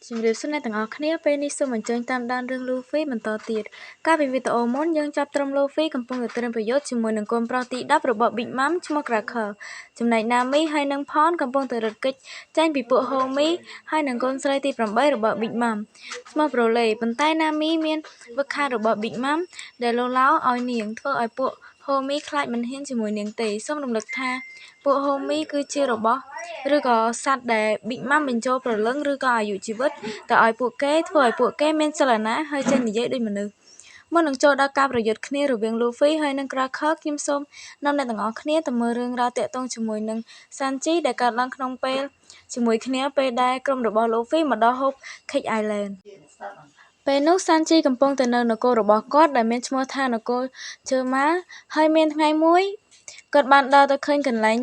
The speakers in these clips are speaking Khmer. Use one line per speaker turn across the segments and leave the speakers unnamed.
ជំរាបសួរអ្នកទាំងអស់គ្នាពេលនេះសូមអញ្ជើញតាមដានរឿង Luffy បន្តទៀតកាលពីវីដេអូមុនយើងចាប់ត្រឹម Luffy កំពុងតែត្រៀមប្រយុទ្ធជាមួយនឹងកូនប្រុសទី10របស់ Big Mom ឈ្មោះ Cracker ចំណែក Nami ហើយនិង Pon កំពុងតែរត់គេចចេញពីពួក Homie ហើយនិងកូនស្រីទី8របស់ Big Mom ឈ្មោះ Broly ប៉ុន្តែ Nami មានវឹកហាត់របស់ Big Mom ដែលលោកឡោឲ្យនាងធ្វើឲ្យពួក Homie ខ្លាចមិនហ៊ានជាមួយនាងទេសូមរំលឹកថាពួក Homie គឺជារបស់ឬក៏សត្វដែល Big Mom បញ្ចូលព្រលឹងឬក៏អាយុជីវិតទៅឲ្យពួកគេធ្វើឲ្យពួកគេមានចលនាហើយចេះនិយាយដូចមនុស្សមុននឹងចូលដល់ការប្រយុទ្ធគ្នារវាង Luffy ហើយនិង Cracker ខ្ញុំសូមនាំអ្នកទាំងអស់គ្នាទៅមើលរឿងរ៉ាវទាក់ទងជាមួយនឹង Sanji ដែលកើតឡើងក្នុងពេលជាមួយគ្នាពេលដែលក្រុមរបស់ Luffy មកដល់ Whole Cake Island ពេលនោះ Sanji កំពុងតែនៅនគររបស់គាត់ដែលមានឈ្មោះថានគរជើម៉ាហើយមានថ្ងៃមួយគាត់បានដើរទៅឃើញកន្លែង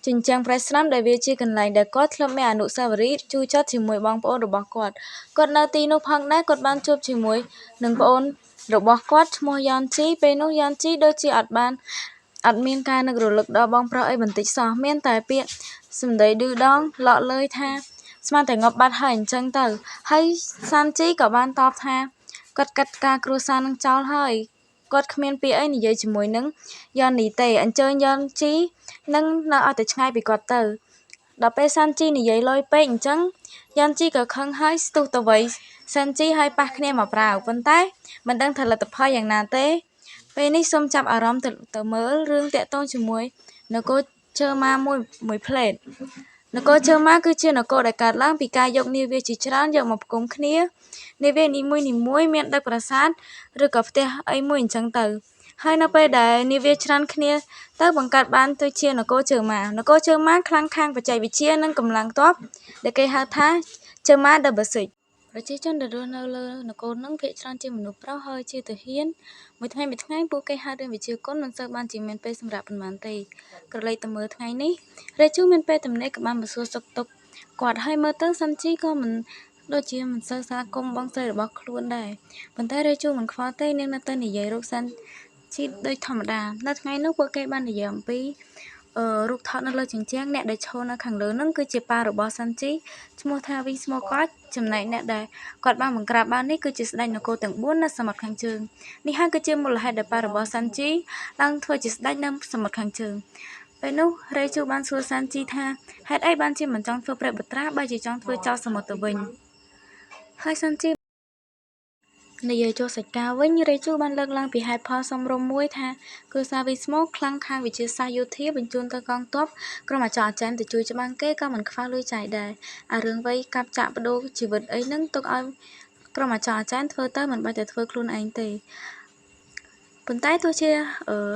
ជញ្ជាំងប្រេះស្រាំដែលវាជាកន្លែងដែលគាត់ធ្លាប់មានអនុស្សាវរីយ៍ជួចចិត្តជាមួយបងប្អូនរបស់គាត់នៅទីនោះផងដែរគាត់បានជួបជាមួយនឹងប្អូនរបស់គាត់ឈ្មោះយ៉នជីពេលនោះយ៉នជីដូចជាអត់មានការនឹករលឹកដល់បងប្រុសអីបន្តិចសោះមានតែពាក្យសម្ដីឌឺដងឡក់លើយថាស្មានតែងាប់បាត់ហើយអញ្ចឹងទៅហើយសាន់ជីក៏បានតបថាគាត់កាត់ការគ្រួសារនឹងចោលហើយគាត់គ្មានពាក្យអីនិយាយជាមួយនឹងយ៉ននីទេអញ្ជើញយ៉នជីនឹងនៅឲ្យតែឆ្ងាយពីគាត់ទៅដល់ពេលសាន់ជីនិយាយលយពេកអញ្ចឹងយ៉នជីក៏ខឹងហើយស្ទុះទៅវិញសាន់ជីឲ្យប៉ះគ្នាមកប្រាវប៉ុន្តែមិនដឹងថាលទ្ធផលយ៉ាងណាទេពេលនេះសូមចាប់អារម្មណ៍ទៅមើលរឿងតាក់ទងជាមួយនគរជើម៉ាមួយផ្លេតនគរជើម៉ាគឺជានគរដែលកើតឡើងពីការយកនាវាជាច្រើនយកមកផ្គុំគ្នានាវានីមួយមានដឹកប្រាសាទឬក៏ផ្ទះអីមួយអញ្ចឹងទៅហើយនៅពេលដែលនាវាច្រើនគ្នាទៅបង្កើតបានទៅជានគរជើម៉ាខ្លាំងខាងបច្ចេកវិទ្យានិងកម្លាំងទ័ពដែលគេហៅថាជើម៉ា Double Six ប្រជាជនដែលរស់នៅលើនគរនឹងភាគច្រើនជាមនុស្សប្រុសហើយជាទាហានមួយថ្ងៃពួកគេហាត់រៀនវិជ្ជាគុនមិនសូវបានជាមានពេលសម្រាប់ប៉ុន្មានទេក្រឡេកទៅមើលថ្ងៃនេះរេជូមានពេលទំនេរក៏បានមកសួរសុខទុក្ខគាត់ហើយមើលទៅសាន់ជីក៏មិនដូចជាមិនសូវស្វាគមន៍បងស្រីរបស់ខ្លួនដែរប៉ុន្តែរេជូមិនខ្វល់ទេនាងនៅតែនិយាយរកសាន់ជីដូចធម្មតានៅថ្ងៃនោះពួកគេបាននិយាយអំពីរូបថតនៅលើជញ្ជាំងអ្នកដែលឈរនៅខាងលើនឹងគឺជាប៉ារបស់សាន់ជីឈ្មោះថាវីស្មូកតចំណែកអ្នកដែលគាត់បានបង្ក្រាបបាននេះគឺជាស្ដេចនគរទាំង4នៅសមុទ្រខាងជើងនេះហើយគឺជាមូលហេតុដែលប៉ារបស់សាន់ជីឡើងធ្វើជាស្ដេចនៅសមុទ្រខាងជើងពេលនោះរេជូបានសួរសាន់ជីថាហេតុអីបានជាមិនចង់ធ្វើព្រះបុត្រាបើជាចង់ធ្វើចោលសមុទ្រទៅវិញហើយសាន់ជីនិយាយចូលសាច់ការវិញរេជូបានលើកឡើងពីហេតុផលសមរម្យមួយថាគ្រួសារវីស្មូខ្លាំងខាងវិទ្យាសាស្ត្រយោធាបញ្ជូនទៅកងទ័ពក្រុមអាចារ្យទៅជួយច្បាំងគេក៏មិនខ្វះលុយចាយដែរអារឿងវ័យកាប់ចាក់បដូរជីវិតអីហ្នឹងទុកឲ្យក្រុមអាចារ្យធ្វើទៅមិនបាច់តែធ្វើខ្លួនឯងទេប៉ុន្តែទោះជា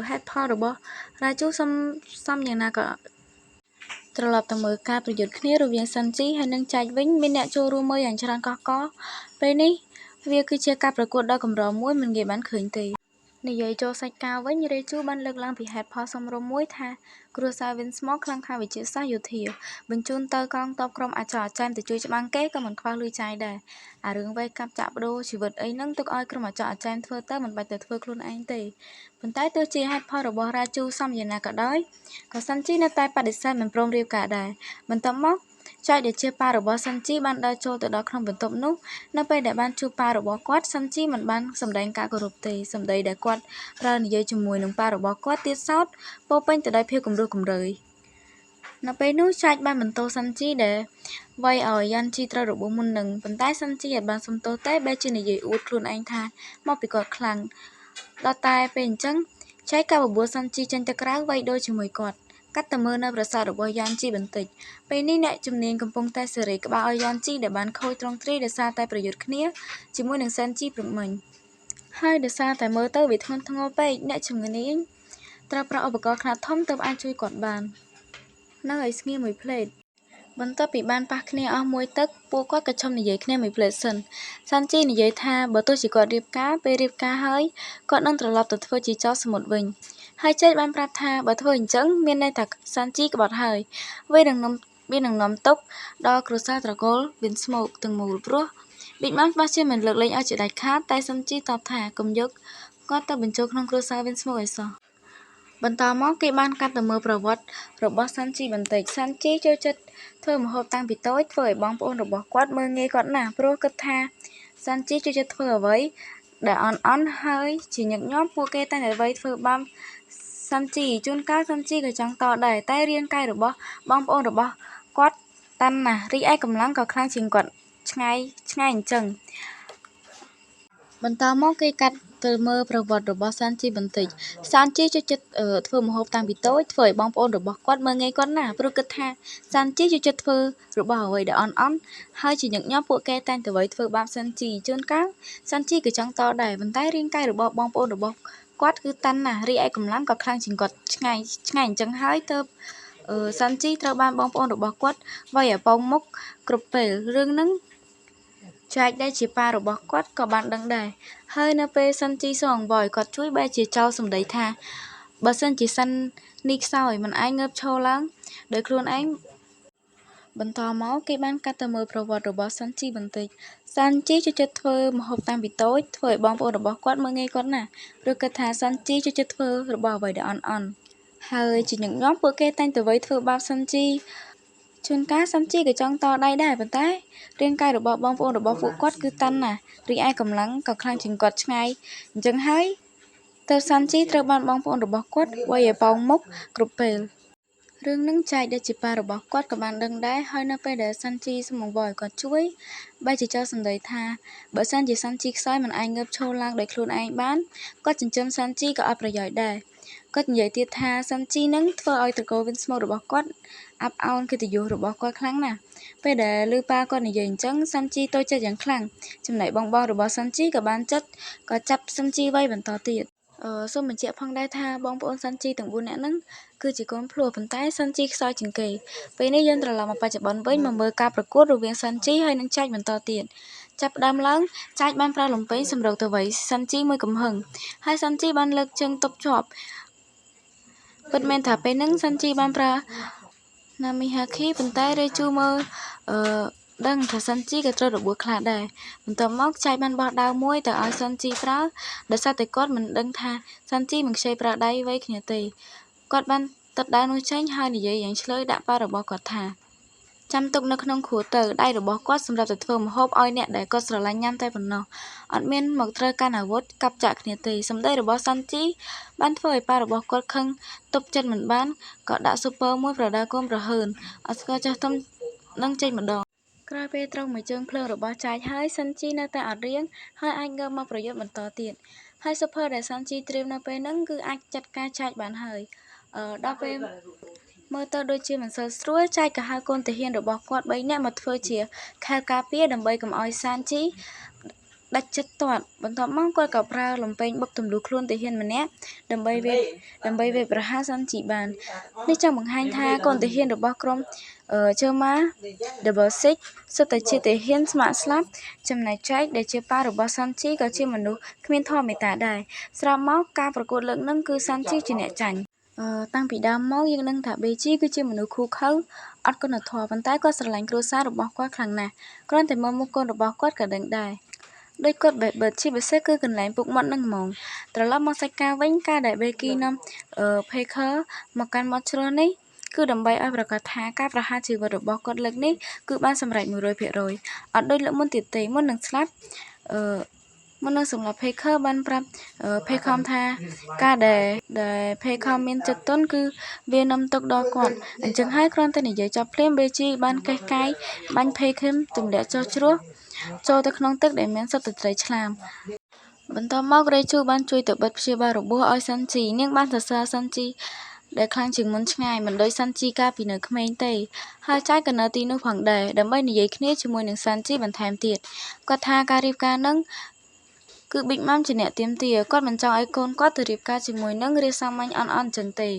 ហេតុផលរបស់រាជូសំយ៉ាងណាក៏ត្រឡប់ទៅមើលការប្រយុទ្ធគ្នារវាងសាន់ជីហើយនិងចែកវិញមានអ្នកចូលរួមមើលយ៉ាងច្រើនកកកពេលនេះវាគឺជាការប្រកួតដ៏កម្រមួយមិនងាយបានឃើញទេនិយាយចូលសាច់ការវិញរេជូបានលើកឡើងពីហេតុផលសមរម្យមួយថាគ្រួសារវិនស្មូខ្លាំងខាងវិទ្យាសាស្ត្រយោធាបញ្ជូនទៅកងទ័ពក្រុមអាចារ្យទៅជួយច្បាំងគេក៏មិនខ្វះលុយចាយដែរអារឿងវ័យកាប់ចាក់បដូរជីវិតអីហ្នឹងទុកឲ្យក្រុមអាចារ្យធ្វើទៅមិនបាច់តែធ្វើខ្លួនឯងទេប៉ុន្តែទោះជាហេតុផលរបស់រាជូសំយ៉ាងណាក៏ដោយក៏សាន់ជីនៅតែបដិសេធមិនព្រមរៀបការដែរបន្ទាប់មកចែកដែលជាប៉ារបស់សាន់ជីបានដើរចូលទៅដល់ក្នុងបន្ទប់នោះនៅពេលដែលបានជួបប៉ារបស់គាត់សាន់ជីមិនបានសម្ដែងការគោរពទេសម្ដីដែលគាត់ប្រើនិយាយជាមួយនឹងប៉ារបស់គាត់ទៀតសោតពោពេញទៅដោយភាពគំរោះគំរើយនៅពេលនោះចែកបានបន្ទោសសាន់ជីដែលវាយឲ្យយ៉ាន់ជីត្រូវរបួសមុននឹងប៉ុន្តែសាន់ជីអាចបានសំទោសទេបែរជានិយាយអួតខ្លួនឯងថាមកពីគាត់ខ្លាំងដល់តែពេលអញ្ចឹងចែកការបបួលសាន់ជីចេញទៅក្រៅវាយដូរជាមួយគាត់កាត់ទៅមើលនៅប្រាសាទរបស់យ៉ាន់ជីបន្តិចពេលនេះអ្នកជំនាញកំពុងតែសេរីក្បាលឲ្យយ៉ាន់ជីដែលបានខូចត្រង់ទ្រាយដោយសារតែប្រយុទ្ធគ្នាជាមួយនឹងសាន់ជីព្រឹកមិញហើយដោយសារតែមើលទៅវាធ្ងន់ធ្ងរពេកអ្នកជំនាញត្រូវប្រើឧបករណ៍ខ្នាតធំទើបអាចជួយគាត់បាននៅឲ្យស្ងៀមមួយផ្លេតបន្ទាប់ពីបានប៉ះគ្នាអស់មួយទឹកពួកគាត់ក៏ឈប់និយាយគ្នាមួយផ្លេតសិនសាន់ជីនិយាយថាបើទោះជាគាត់រៀបការពេលរៀបការហើយគាត់នឹងត្រឡប់ទៅធ្វើជាចោរសមុទ្រវិញហើយចេតបានប្រាប់ថាបើធ្វើអញ្ចឹងមានន័យថាសាន់ជីក្បត់ហើយវានឹងនាំទុកដល់គ្រួសារត្រកូលវិនស្មូកទាំងមូលព្រោះប៊ីកម៉ាំច្បាស់ជាមិនលើកលែងឲ្យជាដាច់ខាតតែសាន់ជីតបថាកុំយកគាត់ទៅបញ្ចូលក្នុងគ្រួសារវិនស្មូកឲ្យសោះ បន្ទាប់មកគេបានកាត់ទៅមើលប្រវត្តិរបស់សាន់ជីបន្តិចសាន់ជីចូលចិត្តធ្វើម្ហូបតាំងពីតូចធ្វើឲ្យបងប្អូនរបស់គាត់មើលងាយគាត់ណាស់ព្រោះគិតថាសាន់ជីចូលចិត្តធ្វើអ្វីដែលអន់ហើយជាញឹកញាប់ពួកគេតែងតែធ្វើបាបសាន់ជីជួនកាលសាន់ជីក៏ចង់តដែរតែរាងកាយរបស់បងប្អូនរបស់គាត់តាន់ណាស់រីឯកម្លាំងក៏ខ្លាំងជាងគាត់ឆ្ងាយអញ្ចឹងបន្តមកគេកាត់ទៅមើលប្រវត្តិរបស់សាន់ជីបន្តិចសាន់ជីចូលចិត្តធ្វើម្ហូបតាំងពីតូចធ្វើឲ្យបងប្អូនរបស់គាត់មើលងាយគាត់ណាស់ព្រោះគិតថាសាន់ជីចូលចិត្តធ្វើរបស់អ្វីដែលអន់ហើយជាញឹកញាប់ពួកគេតែងតែធ្វើបាបសាន់ជីជួនកាលសាន់ជីក៏ចង់តដែរប៉ុន្តែរាងកាយរបស់បងប្អូនរបស់គាត់គឺតាន់ណាស់រីឯកម្លាំងក៏ខ្លាំងជាងគាត់ឆ្ងាយអញ្ចឹងហើយទើបសាន់ជីត្រូវបានបងប្អូនរបស់គាត់វាយឲ្យប៉ោងមុខគ្រប់ពេលរឿងហ្នឹងចែកដែលជាប៉ារបស់គាត់ក៏បានដឹងដែរហើយនៅពេលសិនជីសងអង្វរគាត់ជួយបែរជាចោលសម្ដីថាបើសិនជាសិននេះខ្សោយមិនអាចងើបឈរឡើងដោយខ្លួនឯងបន្តមកគេបានកាត់ទៅមើលប្រវត្តិរបស់សាន់ជីបន្តិចសាន់ជីចូលចិត្តធ្វើម្ហូបតាំងពីតូចធ្វើឲ្យបងប្អូនរបស់គាត់មើលងាយគាត់ណាស់ព្រោះគិតថាសាន់ជីចូលចិត្តធ្វើរបស់អ្វីដែលអន់ហើយជាញឹកញាប់ពួកគេតែងតែធ្វើបាបសាន់ជីជួនកាលសាន់ជីក៏ចង់តដៃដែរប៉ុន្តែរាងកាយរបស់បងប្អូនរបស់ពួកគាត់គឺតាន់ណាស់រីឯកម្លាំងក៏ខ្លាំងជាងគាត់ឆ្ងាយអញ្ចឹងហើយទើបសាន់ជីត្រូវបានបងប្អូនរបស់គាត់វាយឲ្យប៉ោងមុខគ្រប់ពេលរឿងនឹងចែកដែលជាប៉ារបស់គាត់ក៏បានដឹងដែរហើយនៅពេលដែលសាន់ជីសុំអង្វរឲ្យគាត់ជួយបែរជាចោលសម្ដីថាបើសិនជាសាន់ជីខ្សោយមិនអាចងើបឈរឡើងដោយខ្លួនឯងបានគាត់ចិញ្ចឹមសាន់ជីក៏អត់ប្រយោជន៍ដែរគាត់និយាយទៀតថាសាន់ជីនឹងធ្វើឲ្យត្រកូលវិនស្មូតរបស់គាត់អាប់អោនកិត្តិយសរបស់គាត់ខ្លាំងណាស់ពេលដែលឮប៉ាគាត់និយាយអញ្ចឹងសាន់ជីតូចចិត្តយ៉ាងខ្លាំងចំណែកបងរបស់សាន់ជីក៏បានចាប់សាន់ជីវាយបន្តទៀតសូមបញ្ជាក់ផងដែរថាបងប្អូនសាន់ជីទាំង4នាក់ហ្នឹងគឺជាកូនភ្លោះប៉ុន្តែសាន់ជីខ្សោយជាងគេពេលនេះយើងត្រឡប់មកបច្ចុប្បន្នវិញមកមើលការប្រកួតរវាងសាន់ជីហើយនិងចែកបន្តទៀតចាប់ផ្ដើមឡើងចែកបានប្រើលំពេងសម្រុកទៅវាយសាន់ជីមួយកំហឹងហើយសាន់ជីបានលើកជើងទប់ជាប់ពិតមែនថាពេលហ្នឹងសាន់ជីបានប្រើណាមីហាឃីប៉ុន្តែរេជូមើលដឹងថាសាន់ជីក៏ត្រូវរបួសខ្លះដែរបន្ទាប់មកចែកបានបោះដាវមួយទៅឲ្យសាន់ជីប្រើដោយសារតែគាត់មិនដឹងថាសាន់ជីមិនខ្ចីប្រើដៃវៃគ្នាទេគាត់បានទឹកដាវនោះចេញហើយនិយាយយ៉ាងឆ្លើយដាក់ប៉ារបស់គាត់ថាចាំទុកនៅក្នុងគ្រួទៅដៃរបស់គាត់សម្រាប់ទៅធ្វើម្ហូបឲ្យអ្នកដែលគាត់ស្រឡាញ់ញ៉ាំតែប៉ុណ្ណោះអត់មានមកត្រូវកាន់អាវុធកាប់ចាក់គ្នាទេសម្ដីរបស់សាន់ជីបានធ្វើឲ្យប៉ារបស់គាត់ខឹងទប់ចិត្តមិនបានក៏ដាក់ស៊ុបពើមួយប្រដៅកូនប្រហើនអត់ស្គាល់ចាស់ទុំនឹងចេញម្ដងក្រោយពេលត្រង់មួយជើងភ្លើងរបស់ចែកហើយសាន់ជីនៅតែអត់រៀងហើយអាចងើបមកប្រយុទ្ធបន្តទៀតហើយស៊ុបភើដែលសាន់ជីត្រៀមនៅពេលហ្នឹងគឺអាចចាត់ការចែកបានហើយដល់ពេលមើលទៅដូចជាមិនសូវស្រួលចែកក៏ហៅកូនទាហានរបស់គាត់3នាក់មកធ្វើជាខែលការពារដើម្បីកុំឲ្យសាន់ជីដាច់ចិត្តទាត់បន្ទាប់មកគាត់ក៏ប្រើលំពែងបុកទម្លុះខ្លួនទាហានម្នាក់ដើម្បីវាយប្រហារសាន់ជីបាននេះចង់បង្ហាញថាកូនទាហានរបស់ក្រុមជើម៉ា Double Six សុទ្ធតែជាទាហានស្ម័គ្រស្លាប់ចំណែកចែកដែលជាប៉ារបស់សាន់ជីក៏ជាមនុស្សគ្មានធម៌មេត្តាដែរស្រាប់មកការប្រកួតលើកហ្នឹងគឺសាន់ជីជាអ្នកចាញ់តាំងពីដើមមកយើងដឹងថាបេជីគឺជាមនុស្សឃូខើអត់គុណធម៌ប៉ុន្តែគាត់ស្រឡាញ់គ្រួសាររបស់គាត់ខ្លាំងណាស់គ្រាន់តែមើលមុខកូនរបស់គាត់ក៏ដឹងដែរដោយគាត់បែបបិទជាពិសេសគឺកន្លែងពុកមាត់នឹងហ្មងត្រឡប់មកសាច់ការវិញការដែលបេគីនាំFaker មកកាន់មាត់ជ្រោះនេះគឺដើម្បីឲ្យប្រកាសថាការប្រហារជីវិតរបស់គាត់លើកនេះគឺបានសម្រេច 100% អត់ដូចលើកមុនទៀតទេមុននឹងស្លាប់មុននឹងសម្រាប់ Faker បានប្រាប់Faker ថាការដែល Faker មានចិត្តទន់គឺវានាំទុកដល់គាត់អញ្ចឹងហើយគ្រាន់តែនិយាយចប់ភ្លាម Beji បានកេះកាយបាញ់ Faker ទម្លាក់ចុះជ្រោះចូលទៅក្នុងទឹកដែលមានសត្វត្រីឆ្លាមបន្ទាប់មករេជូបានជួយទៅបិទព្យាបាលរបួសឲ្យសាន់ជីនាងបានសរសើរសាន់ជីដែលខ្លាំងជាងមុនឆ្ងាយមិនដូចសាន់ជីកាលពីនៅក្មេងទេហើយចែកក៏នៅទីនោះផងដែរដើម្បីនិយាយគ្នាជាមួយនឹងសាន់ជីបន្ថែមទៀតគាត់ថាការរៀបការនឹងគឺ Big Mom ជាអ្នកទាមទារគាត់មិនចង់ឲ្យកូនគាត់ទៅរៀបការជាមួយនឹងរាសាមញ្ញអន់អញ្ចឹងទេ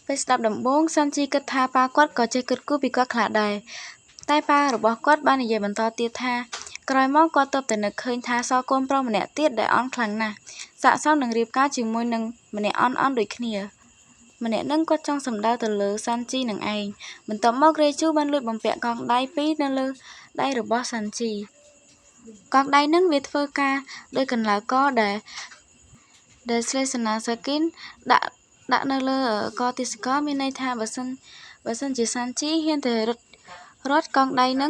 ពេលស្ដាប់ដំបូងសាន់ជីគិតថាប៉ាគាត់ក៏ចេះគិតគូរពីគាត់ខ្លះដែរតែប៉ារបស់គាត់បាននិយាយបន្តទៀតថាក្រោយមកគាត់ទើបតែនឹកឃើញថាសល់កូនប្រុសម្នាក់ទៀតដែលអន់ខ្លាំងណាស់ស័ក្តិសមនឹងរៀបការជាមួយនឹងម្នាក់អន់ដូចគ្នាម្នាក់នឹងគាត់ចង់សម្ដៅទៅលើសាន់ជីនឹងឯងបន្ទាប់មករេជូបានលួចបំពាក់កងដៃពីរនៅលើដៃរបស់សាន់ជីកងដៃនឹងវាធ្វើការដោយកន្លៅកដែលស្លេសណាសាគីន ដាក់នៅលើកទេសកលមានន័យថាបើសិនជាសាន់ជីហ៊ានតែរត់កង់ដៃនឹ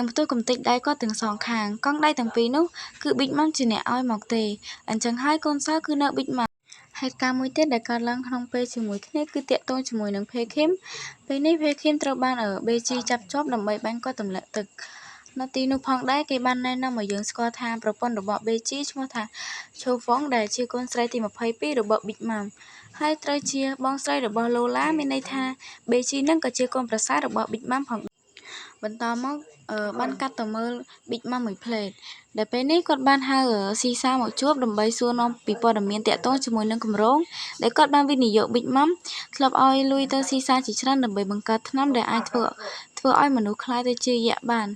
ងផ្ទុះកំទេចដៃគាត់ទាំងសងខាងកង់ដៃទាំងពីរនោះគឺប៊ីកម៉ាំជាអ្នកឲ្យមកទេអញ្ចឹងហើយកូនសើគឺនៅប៊ីកម៉ាំហេតុការណ៍មួយទៀតដែលកើតឡើងក្នុងពេលជាមួយគ្នាគឺតាក់ទងជាមួយនឹងផេឃីមពេលនេះផេឃីមត្រូវបានបេជីចាប់ជាប់ដើម្បីបាញ់គាត់ទម្លាក់ទឹកនៅទីនោះផងដែរគេបានណែនាំឲ្យយើងស្គាល់ថាប្រពន្ធរបស់បេជីឈ្មោះថាឈូហ្វុងដែលជាកូនស្រីទី22របស់ប៊ីកម៉ាំហើយត្រូវជាបងស្រីរបស់ឡូឡាមានន័យថាបេជីនឹងក៏ជាកូនប្រសាររបស់ប៊ីកម៉ាំផងបន្តមកបានកាត់ទៅមើលប៊ីកម៉ាំមួយផ្លេតដែលពេលនេះគាត់បានហៅស៊ីសាមកជួបដើម្បីសួរនាំពីព័ត៌មានតាក់ទងជាមួយនឹងគម្រោងដែលគាត់បានវិនិយោគប៊ីកម៉ាំធ្លាប់ឲ្យលុយទៅស៊ីសាជាច្រើនដើម្បីបង្កើតថ្នាំដែលអាចធ្វើឲ្យមនុស្សក្លាយទៅជាយក្សបាន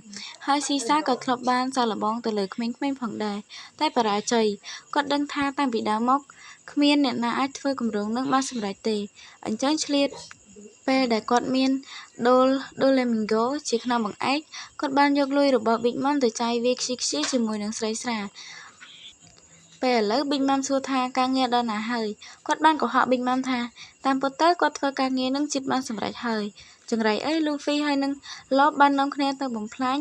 ហើយស៊ីសាក៏ធ្លាប់បានសាកល្បងទៅលើក្មេងៗផងដែរតែបរាជ័យគាត់ដឹងថាតាំងពីដើមមកគ្មានអ្នកណាអាចធ្វើគម្រោងនឹងបានសម្រេចទេអញ្ចឹងឆ្លៀតពេលដែលគាត់មានដូលេមីងហ្គោជាខ្នងបង្អែកគាត់បានយកលុយរបស់ប៊ីកម៉ាំទៅចាយវាយខ្ជិលៗជាមួយនឹងស្រីស្រាពេលឥឡូវប៊ីកម៉ាំសួរថាការងារដល់ណាហើយគាត់បានកុហកប៊ីកម៉ាំថាតាមពិតទៅគាត់ធ្វើការងារនឹងជិតបានសម្រេចហើយចង្រៃអីលូហ្វីហើយនឹងឡបបាននាំគ្នាទៅបំផ្លាញ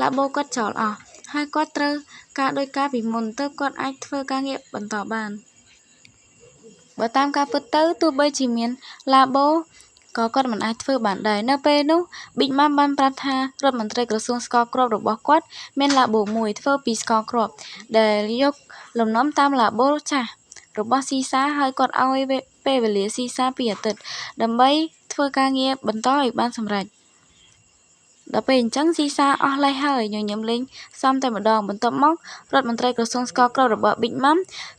ឡាបូគាត់ចោលអស់ហើយគាត់ត្រូវការដោយការពីមុនទៅគាត់អាចធ្វើការងារបន្តបានបើតាមការពិតទៅទោះបីជាមានឡាបូក៏គាត់មិនអាចធ្វើបានដែរនៅពេលនោះប៊ីកម៉ាំបានប្រាប់ថារដ្ឋមន្ត្រីក្រសួងស្ករគ្រាប់របស់គាត់មានឡាបូមួយធ្វើពីស្ករគ្រាប់ដែលយកលំនាំតាមឡាបូចាស់របស់ស៊ីសាហើយគាត់ឲ្យពេលវេលាស៊ីសា2អាទិត្យដើម្បីធ្វើការងារបន្តឲ្យបានសម្រេចដល់ពេលអញ្ចឹងស៊ីសាអស់លេសហើយញញឹមលេងសំតែម្ដងបន្ទាប់មករដ្ឋមន្ត្រីក្រសួងស្ករគ្រាប់របស់ប៊ីកម៉ាំ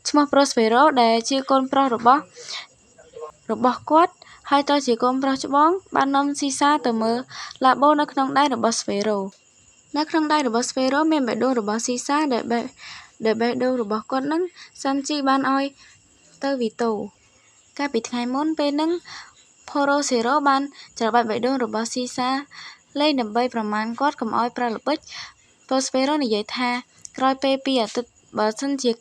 ឈ្មោះប្រូស្វេរ៉ូដែលជាកូនប្រុសរបស់គាត់ហើយត្រូវជាកូនប្រុសច្បងបាននាំស៊ីសាទៅមើលឡាបូនៅក្នុងដៃរបស់ស្វេរ៉ូនៅក្នុងដៃរបស់ស្វេរ៉ូមានបេះដូងរបស់ស៊ីសាដែលបេះដូងរបស់គាត់នឹងសាន់ជីបានឲ្យទៅវីតូកាលពីថ្ងៃមុនពេលហ្នឹងផូរ៉ូសេរ៉ូបានច្របាច់បេះដូងរបស់ស៊ីសាលេងដើម្បីប្រមាណគាត់កុំឲ្យប្រើល្បិចប្រូស្វេរ៉ូនិយាយថាក្រោយពេល2អាទិត្យបើសិនជា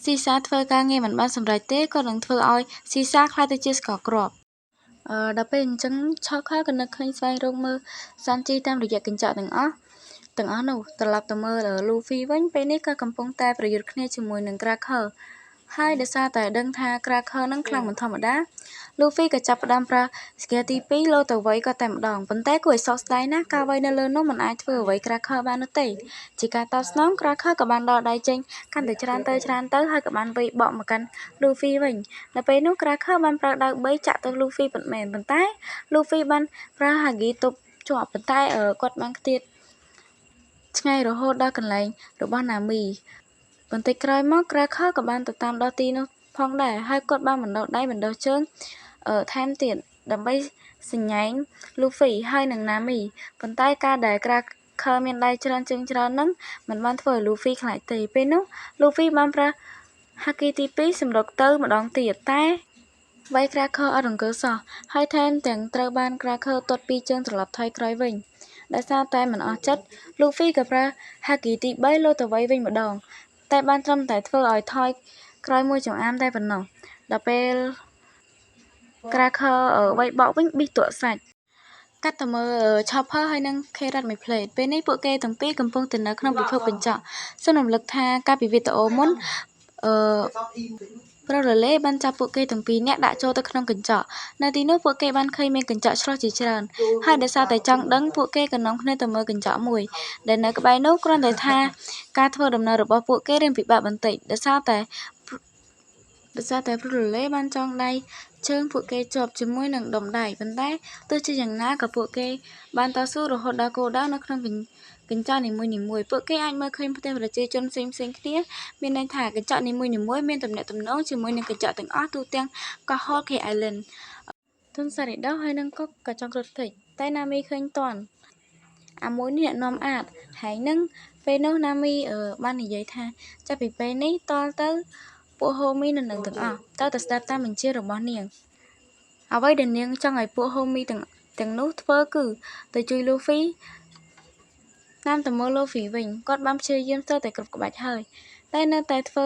ស៊ីសាធ្វើការងារមិនបានសម្រេចទេក៏នឹងធ្វើឲ្យស៊ីសាខ្លាចទៅជាស្ករគ្រាប់ដល់ពេលអញ្ចឹងឆក់ខើក៏នឹកឃើញស្វែងរកមើលសាន់ជីតាមរយៈកញ្ចក់ទាំងអស់នោះត្រឡប់ទៅមើលលូហ្វីវិញពេលនេះក៏កំពុងតែប្រយុទ្ធគ្នាជាមួយនឹងក្រាខឺហើយដោយសារតែដឹងថាក្រាខឺនឹងខ្លាំងមិនធម្មតាលូហ្វីក៏ចាប់ផ្ដើមប្រើស្គែទី2លោទៅវាយគាត់តែម្ដងប៉ុន្តែគួរឲ្យសោកស្ដាយណាស់ការវាយនៅលើនោះមិនអាចធ្វើអ្វីក្រាខឺបាននោះទេជាការតបស្នងក្រាខឺក៏បានដកដៃចេញកាន់តែច្រើនទៅហើយក៏បានវាយបកមកកាន់លូហ្វីវិញនៅពេលនោះក្រាខឺបានប្រើដាវ3ចាក់ទៅលូហ្វីពិតមែនប៉ុន្តែលូហ្វីបានប្រើហាហ្គីទប់ជាប់ប៉ុន្តែគាត់បានខ្ទាតឆ្ងាយរហូតដល់កន្លែងរបស់ណាមីបន្តិចក្រោយមកក្រាខឺក៏បានទៅតាមដល់ទីនោះផងដែរហើយគាត់បានបណ្ដុះដៃបណ្ដុះជើងថែមទៀតដើម្បីសញ្ញែងលូហ្វីហើយនឹងណាមីប៉ុន្តែការដែលក្រាខឺមានដៃច្រើនជើងច្រើនហ្នឹងមិនបានធ្វើឲ្យលូហ្វីខ្លាចទេពេលនោះលូហ្វីបានប្រើហាគីទី2សម្រុកទៅម្ដងទៀតតែវាយក្រាខឺអត់រង្គើសោះហើយថែមទាំងត្រូវបានក្រាខឺទាត់ពីជើងត្រឡប់ថយក្រោយវិញដោយសារតែមិនអស់ចិត្តលូហ្វីក៏ប្រើហាគីទី3លោទៅវាយវិញម្ដងតែបានត្រឹមតែធ្វើឲ្យថយក្រោយមួយចម្អាមតែប៉ុណ្ណោះដល់ពេលក្រាខឺវាយបកវិញប៊ីសទក់សាច់កាត់ទៅមើលឆោផើហើយនឹងខេរ៉ាត់មួយផ្លេតពេលនេះពួកគេទាំងពីរកំពុងទៅនៅក្នុងពិភពកញ្ចក់សូមរំលឹកថាកាលពីវីដេអូមុនប្រូរ៉ូឡេបានចាប់ពួកគេទាំងពីរនាក់ដាក់ចូលទៅក្នុងកញ្ចក់នៅទីនោះពួកគេបានឃើញមានកញ្ចក់ឆ្លុះជាច្រើនហើយដោយសារតែចង់ដឹងពួកគេក៏នាំគ្នាទៅមើលកញ្ចក់មួយដែលនៅក្បែរនោះគ្រាន់តែថាការធ្វើដំណើររបស់ពួកគេរៀងពិបាកបន្តិចដោយសារតែប្រូរ៉ូឡេបានចងដៃជើងពួកគេជាប់ជាមួយនឹងដុំដៃប៉ុន្តែទោះជាយ៉ាងណាក៏ពួកគេបានតស៊ូរហូតដល់គោលដៅនៅក្នុងកញ្ចក់នីមួយៗពួកគេអាចមើលឃើញផ្ទះប្រជាជនផ្សេងៗគ្នាមានន័យថាកញ្ចក់នីមួយៗមានទំនាក់ទំនងជាមួយនឹងកញ្ចក់ទាំងអស់ទូទាំងកោះ Whole Cake Island ទុនសារីដោហើយនឹងកុកក៏ចង់រត់គេចតែណាមីឃើញតាន់អាមួយនេះអ្នកនាំអាតហើយនឹងពេលនោះណាមីបាននិយាយថាចាប់ពីពេលនេះតទៅពួកហូមីនៅនឹងទាំងអស់ត្រូវតែស្ដាប់តាមបញ្ជារបស់នាងអ្វីដែលនាងចង់ឲ្យពួកហូមីទាំងនោះធ្វើគឺទៅជួយលូហ្វីតាមទៅមើលលូហ្វីវិញគាត់បានព្យាយាមស្ទើរតែគ្រប់ក្បាច់ហើយតែនៅតែធ្វើ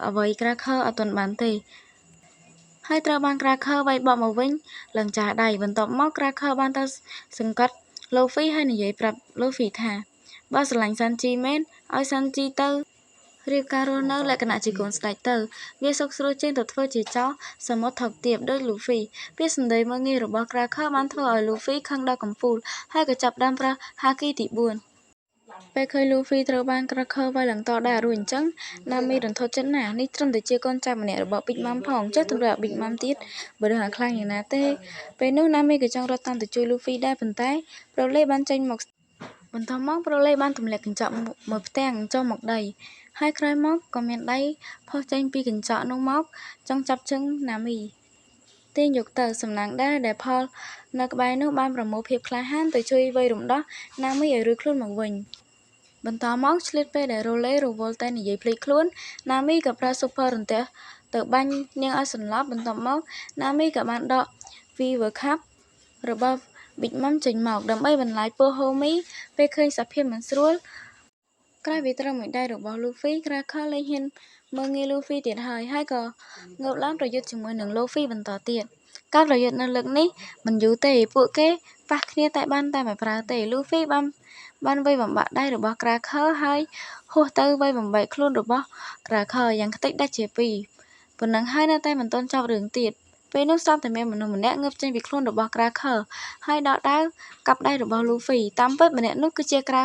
អ្វីក្រាខើអត់ទាន់បានទេហើយត្រូវបានក្រាខើវាយបកមកវិញឡើងចាស់ដៃបន្ទាប់មកក្រាខើបានទៅសង្កត់លូហ្វីហើយនិយាយប្រាប់លូហ្វីថាបើស្រឡាញ់សាន់ជីមែនឲ្យសាន់ជីទៅរៀបការរស់នៅលក្ខណៈជាកូនស្ដេចទៅវាសុខស្រួលជាងទៅធ្វើជាចោរសមុទ្រថោកទាបដូចលូហ្វីពាក្យសម្ដីមើលងាយរបស់ក្រាខើបានធ្វើឲ្យលូហ្វីខឹងដល់កំពូលហើយក៏ចាប់ផ្ដើមប្រើហាគីទី4ពេលឃើញលូហ្វីត្រូវបានក្រាខើវាយឡើងតដែររួចអញ្ចឹងណាមីរន្ធត់ចិត្តណាស់នេះត្រឹមតែជាកូនចៅម្នាក់របស់ប៊ីកម៉ាំផងចេះទម្លាក់ប៊ីកម៉ាំទៀតបើដឹងអាខ្លាំងយ៉ាងណាទេពេលនោះណាមីក៏ចង់រត់តាមទៅជួយលូហ្វីដែរប៉ុន្តែប្រូលេបានចេញមកបន្ទាប់មកប្រូលេបានទម្លាក់កញ្ចក់មួយផ្ទាំងចុះមកដីហើយក្រោយមកក៏មានដៃផុសចេញពីកញ្ចក់នោះមកចង់ចាប់ជើងណាមីទាញយកទៅសំណាងដែរដែលផលនៅក្បែរនោះបានប្រមូលភាពក្លាហានទៅជួយវាយរំដោះណាមីឲ្យរួចខ្លួនមកវិញបន្តមកឆ្លៀតពេលដែលរ៉ូលេរវល់តែនិយាយភ្លេចខ្លួនណាមីក៏ប្រើស៊ុបភើរន្ទះទៅបាញ់នាងឲ្យសន្លប់បន្ទាប់មកណាមីក៏បានដក Fever Cup របស់ Big Mom ចេញមកដើម្បីបន្លាយពោះហូមីពេលឃើញសភាពមិនស្រួលក្រោយពីត្រូវមួយដៃរបស់លូហ្វីក្រាខើលែងហ៊ានមើលងាយលូហ្វីទៀតហើយក៏ងើបឡើងប្រយុទ្ធជាមួយនឹងលូហ្វីបន្តទៀតការប្រយុទ្ធនៅលើកនេះមិនយូរទេពួកគេប៉ះគ្នាតែបានតែមិនប្រើទេលូហ្វីបានវាយបំបាក់ដៃរបស់ក្រាខើហើយហួសទៅវាយបំបែកខ្លួនរបស់ក្រាខើយ៉ាងខ្ទេចដាច់ជាពីរប៉ុណ្ណឹងហើយនៅតែមិនទាន់ចប់រឿងទៀតពេលនោះស្រាប់តែមានមនុស្សម្នាក់ងើបចេញពីខ្លួនរបស់ក្រាខើហើយដកដាវកាប់ដៃរបស់លូហ្វីតាមពិតម្នាក់នោះគឺជាក្រា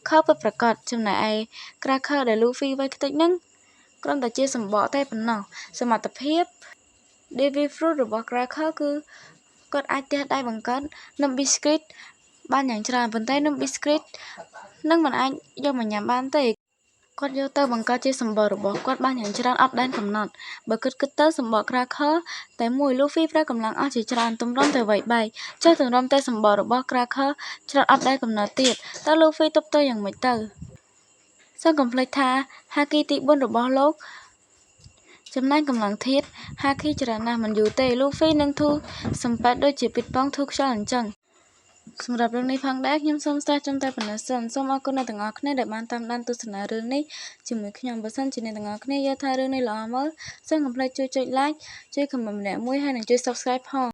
ខើពិតប្រាកដចំណែកឯក្រាខើដែលលូហ្វីវាយខ្ទេចនឹងគ្រាន់តែជាសម្បកតែប៉ុណ្ណោះសមត្ថភាព Devil Fruit របស់ក្រាខើគឺគាត់អាចទះដៃបង្កើតនំប៊ីស្គវីតបានយ៉ាងច្រើនប៉ុន្តែនំប៊ីស្គវីតនឹងមិនអាចយកមកញ៉ាំបានទេគាត់យកទៅបង្កើតជាសម្បករបស់គាត់បានយ៉ាងច្រើនអត់ដែនកំណត់បើគិតទៅសម្បកក្រាខើតែមួយលូហ្វីប្រើកម្លាំងអស់ជាច្រើនទម្រាំតែវាយបែកចេះទម្រាំតែសម្បករបស់ក្រាខើច្រើនអត់ដែនកំណត់ទៀតតើលូហ្វីទប់ទល់យ៉ាងម៉េចទៅសូមកុំភ្លេចថាហាគីទី4របស់លោកចំណែកកម្លាំងធាតុហាគីច្រើនណាស់មិនយូរទេលូហ្វីនឹងធូរសំប៉ែតដូចជាពីតប៉ង់ធូរខ្យល់អញ្ចឹងសម្រាប់រឿងនេះផងដែរខ្ញុំសូមស្រាត្រឹមតែប៉ុណ្ណេះសិនសូមអរគុណអ្នកទាំងអស់គ្នាដែលបានតាមដានទស្សនារឿងនេះជាមួយខ្ញុំបើសិនជាអ្នកទាំងអស់គ្នាយល់ថារឿងនេះល្អមើលសូមកុំភ្លេចជួយចុច like ជួយ comment ម្នាក់មួយហើយនិងជួយ subscribe ផង